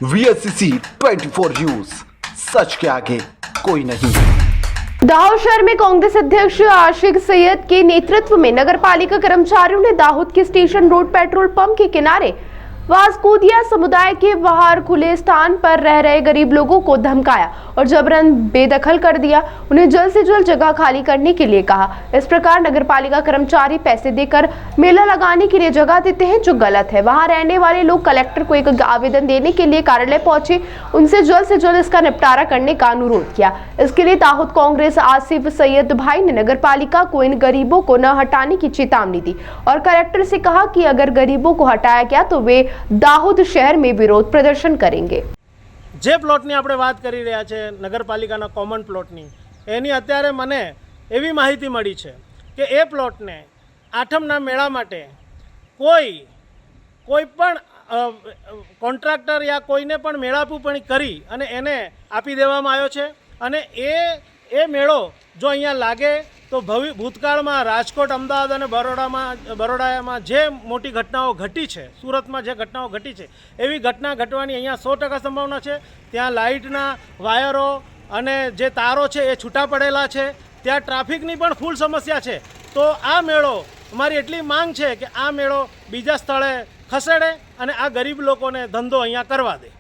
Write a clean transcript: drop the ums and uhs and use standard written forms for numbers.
VSCC 24 news, सच के आगे कोई नहीं। दाहोद शहर में कांग्रेस अध्यक्ष आशिक सैयद के नेतृत्व में नगरपालिका कर्मचारियों ने दाहोद के स्टेशन रोड पेट्रोल पंप के किनारे वास्कुदिया समुदाय के बाहर खुले स्थान पर रह रहे गरीब लोगों को धमकाया और जबरन बेदखल कर दिया। उन्हें जल्द से जल्द जगह खाली करने के लिए कहा। इस प्रकार नगरपालिका कर्मचारी पैसे देकर मेला लगाने के लिए जगह देते हैं, जो गलत है। वहां रहने वाले लोग कलेक्टर को एक आवेदन देने के लिए कार्यालय पहुंचे, उनसे जल्द से जल्द इसका निपटारा करने का अनुरोध किया। इसके लिए दाहोद कांग्रेस आसिफ सैयद भाई ने नगरपालिका को इन गरीबों को न हटाने की चेतावनी दी और कलेक्टर से कहा कि अगर गरीबों को हटाया गया तो वे दाहोद शहर में विरोध प्रदर्शन करेंगे। જે પ્લોટની આપણે વાત કરી રહ્યા છે નગરપાલિકાના કોમન પ્લોટની, એની અત્યારે મને એવી માહિતી મળી છે કે એ પ્લોટને આઠમના મેળા માટે કોઈ પણ કોન્ટ્રાક્ટર યા કોઈને પણ મેળાપું કરી અને એને આપી દેવામાં આવ્યો છે। અને એ મેળો જો અહીંયા લાગે તો ભૂતકાળમાં રાજકોટ, અમદાવાદ અને બરોડામાં જે મોટી ઘટનાઓ ઘટી છે, સુરતમાં જે ઘટનાઓ ઘટી છે, એવી ઘટના ઘટવાની અહીંયા 100% સંભાવના છે। ત્યાં લાઇટના વાયરો અને જે તારો છે એ છૂટા પડેલા છે, ત્યાં ટ્રાફિકની પણ ફૂલ સમસ્યા છે। તો આ મેળો, અમારી એટલી માંગ છે કે આ મેળો બીજા સ્થળે ખસેડે અને આ ગરીબ લોકોને ધંધો અહીંયા કરવા દે।